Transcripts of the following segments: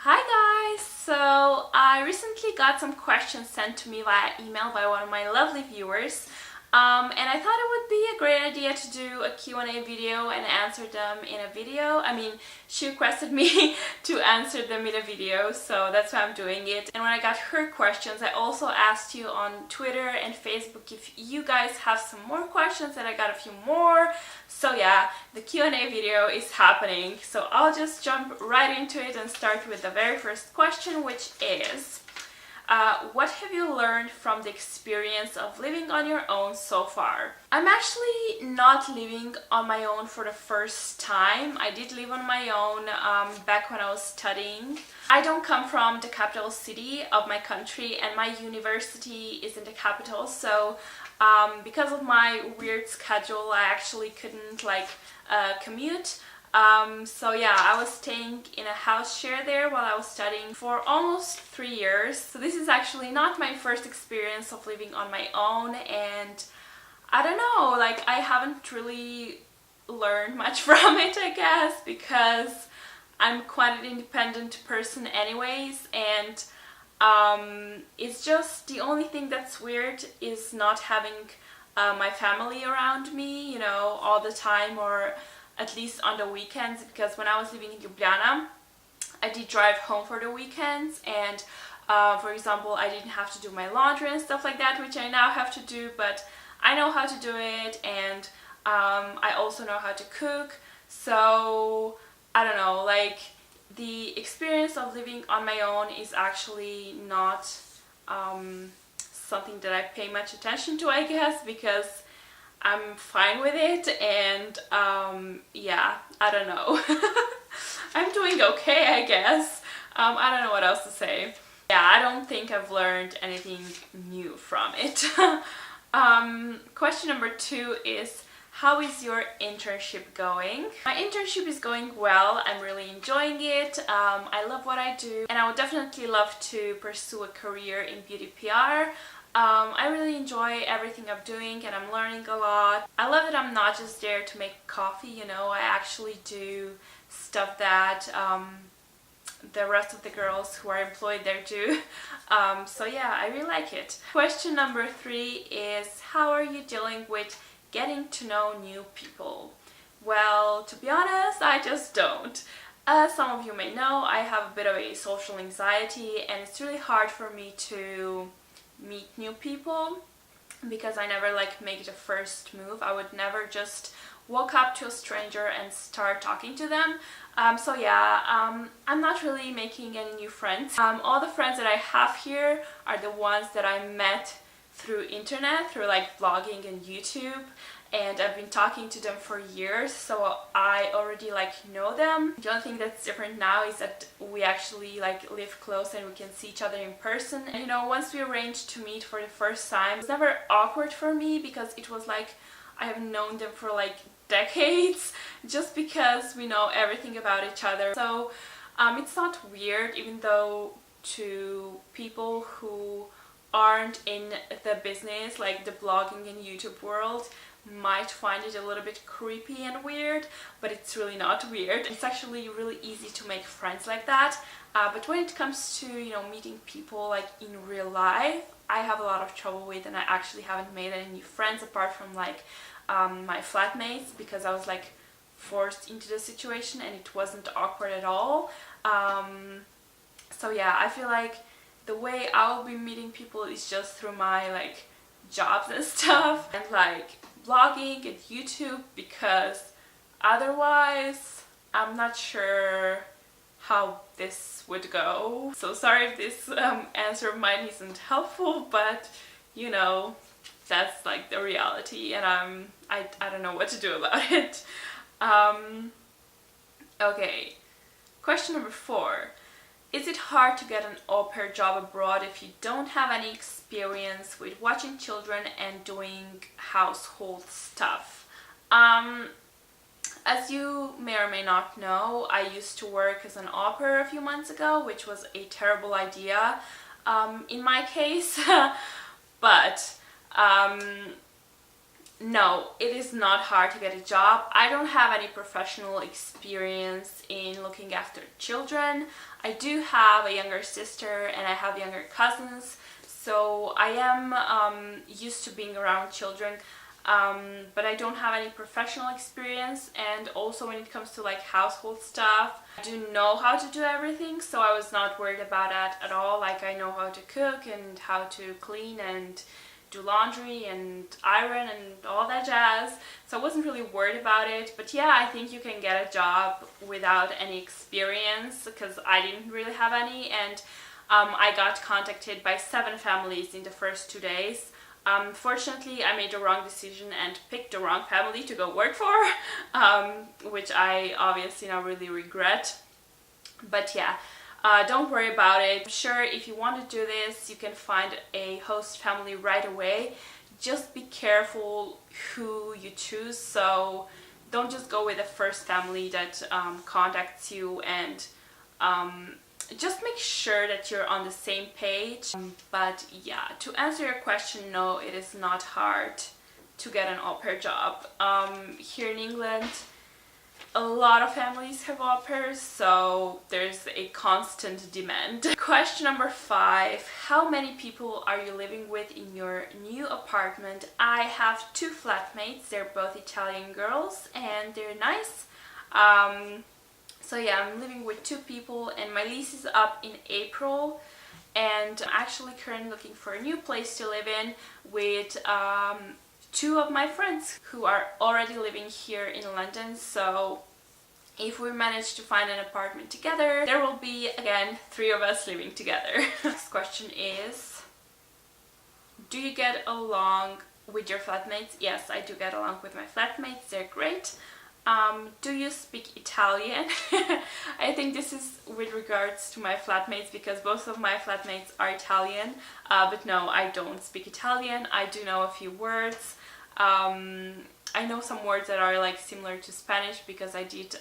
Hi guys! So I recently got some questions sent to me via email by one of my lovely viewers, and I thought it would be a great idea to do a Q&A video and answer them in a video. She requested me to answer them in a video, so that's why I'm doing it. And when I got her questions, I also asked you on Twitter and Facebook if you guys have some more questions, and I got a few more. So yeah, the Q&A video is happening. So I'll just jump right into it and start with the very first question, which is, what have you learned from the experience of living on your own so far? I'm actually not living on my own for the first time. I did live on my own back when I was studying. I don't come from the capital city of my country, and my university is in the capital, so because of my weird schedule, I actually couldn't commute. So yeah, I was staying in a house share there while I was studying for almost 3 years. So this is actually not my first experience of living on my own, and I don't know, I haven't really learned much from it, I guess, because I'm quite an independent person anyways, and it's just the only thing that's weird is not having my family around me, you know, all the time, or at least on the weekends, because when I was living in Ljubljana, I did drive home for the weekends, and for example, I didn't have to do my laundry and stuff like that, which I now have to do, but I know how to do it, and I also know how to cook. So I don't know, the experience of living on my own is actually not something that I pay much attention to, I guess, because I'm fine with it, and yeah, I don't know. I'm doing okay, I guess. I don't know what else to say. Yeah, I don't think I've learned anything new from it. Question number 2 is, how is your internship going? My internship is going well. I'm really enjoying it. I love what I do, and I would definitely love to pursue a career in beauty PR. I really enjoy everything I'm doing, and I'm learning a lot. I love that I'm not just there to make coffee, you know, I actually do stuff that the rest of the girls who are employed there do. So yeah, I really like it. Question number 3 is, how are you dealing with getting to know new people? Well, to be honest, I just don't. As some of you may know, I have a bit of a social anxiety, and it's really hard for me to meet new people because I never make the first move. I would never just walk up to a stranger and start talking to them. So yeah, I'm not really making any new friends. All the friends that I have here are the ones that I met through internet, through blogging and YouTube, and I've been talking to them for years, so I already know them. The only thing that's different now is that we actually live close and we can see each other in person. And you know, once we arranged to meet for the first time, it was never awkward for me because it was I have known them for decades, just because we know everything about each other. So it's not weird, even though to people who aren't in the business, the blogging and YouTube world, might find it a little bit creepy and weird, but it's really not weird. It's actually really easy to make friends like that, but when it comes to, you know, meeting people in real life, I have a lot of trouble with, and I actually haven't made any new friends apart from my flatmates, because I was forced into the situation and it wasn't awkward at all. So yeah, I feel the way I'll be meeting people is just through my jobs and stuff, and blogging and YouTube, because otherwise I'm not sure how this would go. So sorry if this answer of mine isn't helpful, but you know, that's the reality, and I don't know what to do about it. Okay, question number 4. Is it hard to get an au pair job abroad if you don't have any experience with watching children and doing household stuff? As you may or may not know, I used to work as an au pair a few months ago, which was a terrible idea in my case, but no, it is not hard to get a job. I don't have any professional experience in looking after children. I do have a younger sister and I have younger cousins, so I am used to being around children, but I don't have any professional experience. And also when it comes to like household stuff, I do know how to do everything, so I was not worried about that at all. Like, I know how to cook and how to clean and do laundry and iron and all that jazz, so I wasn't really worried about it. But yeah, I think you can get a job without any experience, because I didn't really have any, and I got contacted by 7 families in the first 2 days. Fortunately, I made the wrong decision and picked the wrong family to go work for, which I obviously now really regret. But yeah, don't worry about it. I'm sure if you want to do this, you can find a host family right away. Just be careful who you choose, so don't just go with the first family that contacts you, and just make sure that you're on the same page. But yeah, to answer your question, no, it is not hard to get an au pair job. Here in England, a lot of families have au pairs, so there's a constant demand. Question number 5. How many people are you living with in your new apartment? I have 2 flatmates. They're both Italian girls and they're nice. So yeah, I'm living with 2 people and my lease is up in April, and I'm actually currently looking for a new place to live in with 2 of my friends who are already living here in London. So if we manage to find an apartment together, there will be again 3 of us living together. Next question is, do you get along with your flatmates? Yes, I do get along with my flatmates. They're great. Do you speak Italian? I think this is with regards to my flatmates, because both of my flatmates are Italian, but no, I don't speak Italian. I do know a few words. I know some words that are like similar to Spanish, because I did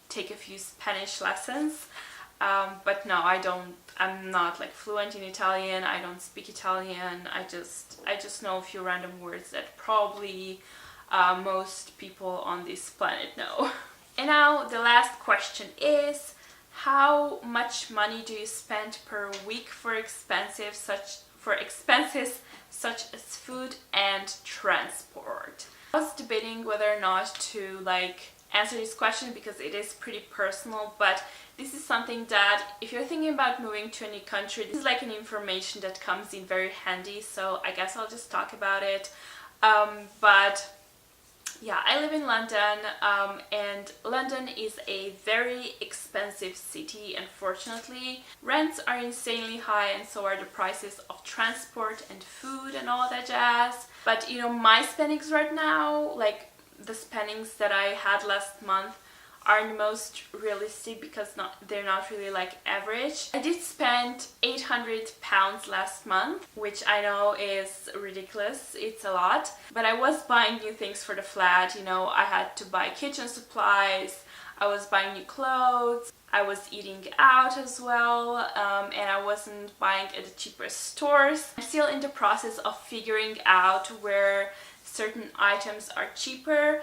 take a few Spanish lessons, but no, I'm not like fluent in Italian. I don't speak Italian. I just know a few random words that probably most people on this planet know. And now the last question is, how much money do you spend per week for expenses such as food and transport? I was debating whether or not to like answer this question, because it is pretty personal, but this is something that if you're thinking about moving to a new country, this is like an information that comes in very handy, so I guess I'll just talk about it. But yeah, I live in London, and London is a very expensive city, unfortunately. Rents are insanely high, and so are the prices of transport and food and all that jazz. But you know, my spendings right now, like the spendings that I had last month, are the most realistic, because they're not really like average. I did spend £800 last month, which I know is ridiculous, it's a lot, but I was buying new things for the flat. You know, I had to buy kitchen supplies, I was buying new clothes, I was eating out as well, and I wasn't buying at the cheapest stores. I'm still in the process of figuring out where certain items are cheaper.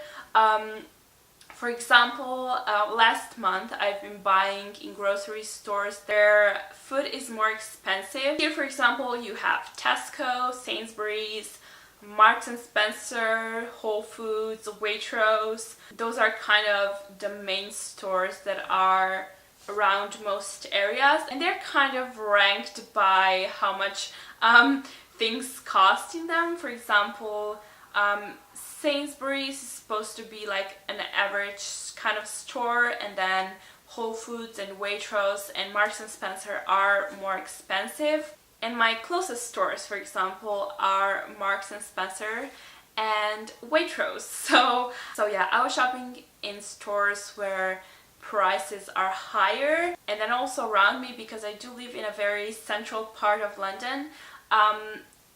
For example, last month I've been buying in grocery stores. Their food is more expensive. Here, for example, you have Tesco, Sainsbury's, Marks and Spencer, Whole Foods, Waitrose. Those are kind of the main stores that are around most areas, and they're kind of ranked by how much things cost in them. For example, Sainsbury's is supposed to be like an average kind of store, and then Whole Foods and Waitrose and Marks and Spencer are more expensive. And my closest stores, for example, are Marks and Spencer and Waitrose. So yeah, I was shopping in stores where prices are higher, and then also around me, because I do live in a very central part of London,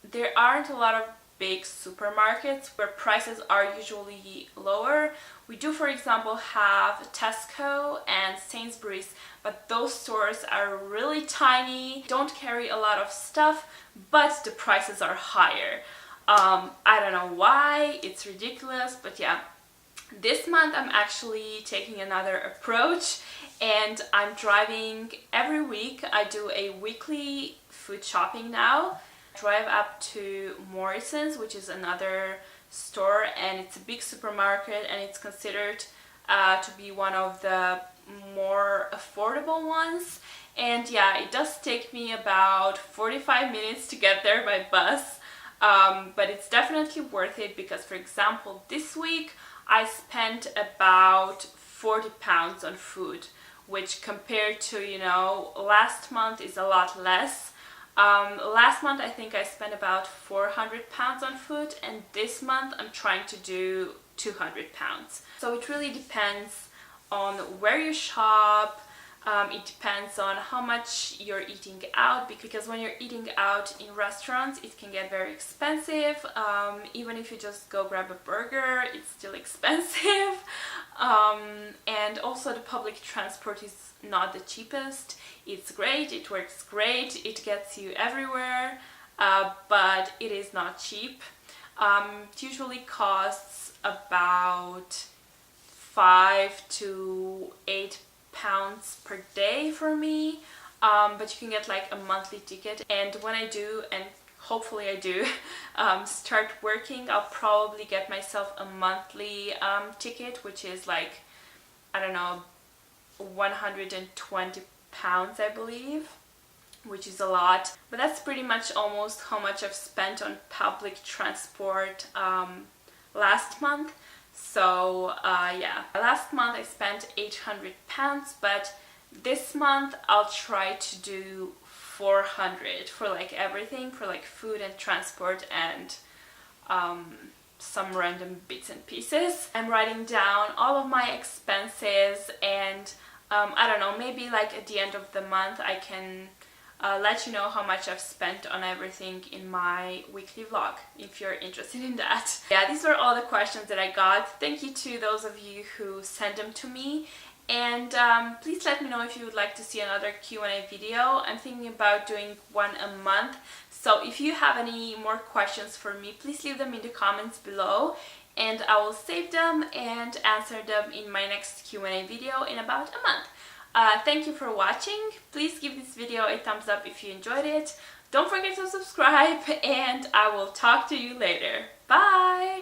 there aren't a lot of big supermarkets where prices are usually lower. We do, for example, have Tesco and Sainsbury's, but those stores are really tiny, don't carry a lot of stuff, but the prices are higher. I don't know why, it's ridiculous, but yeah. This month I'm actually taking another approach and I'm driving every week. I do a weekly food shopping now. I drive up to Morrison's, which is another store, and it's a big supermarket and it's considered to be one of the more affordable ones. And yeah, it does take me about 45 minutes to get there by bus, but it's definitely worth it because, for example, this week I spent about 40 pounds on food, which compared to, you know, last month is a lot less. Last month I think I spent about 400 pounds on food, and this month I'm trying to do 200 pounds. So it really depends on where you shop. It depends on how much you're eating out, because when you're eating out in restaurants it can get very expensive. Even if you just go grab a burger, it's still expensive. And also the public transport is not the cheapest. It's great, it works great, it gets you everywhere, but it is not cheap. It usually costs about 5 to 8 pounds per day for me, but you can get like a monthly ticket. And when I do, and hopefully I do, start working, I'll probably get myself a monthly ticket, which is like, I don't know, 120 pounds I believe, which is a lot, but that's pretty much almost how much I've spent on public transport last month. So yeah, last month I spent 800 pounds, but this month I'll try to do 400 for like everything, for like food and transport and some random bits and pieces. I'm writing down all of my expenses, and I don't know, maybe like at the end of the month I can let you know how much I've spent on everything in my weekly vlog, if you're interested in that. Yeah, these were all the questions that I got. Thank you to those of you who sent them to me, and please let me know if you would like to see another Q&A video. I'm thinking about doing one a month, so if you have any more questions for me, please leave them in the comments below and I will save them and answer them in my next Q&A video in about a month. Thank you for watching. Please give this video a thumbs up if you enjoyed it. Don't forget to subscribe, and I will talk to you later. Bye!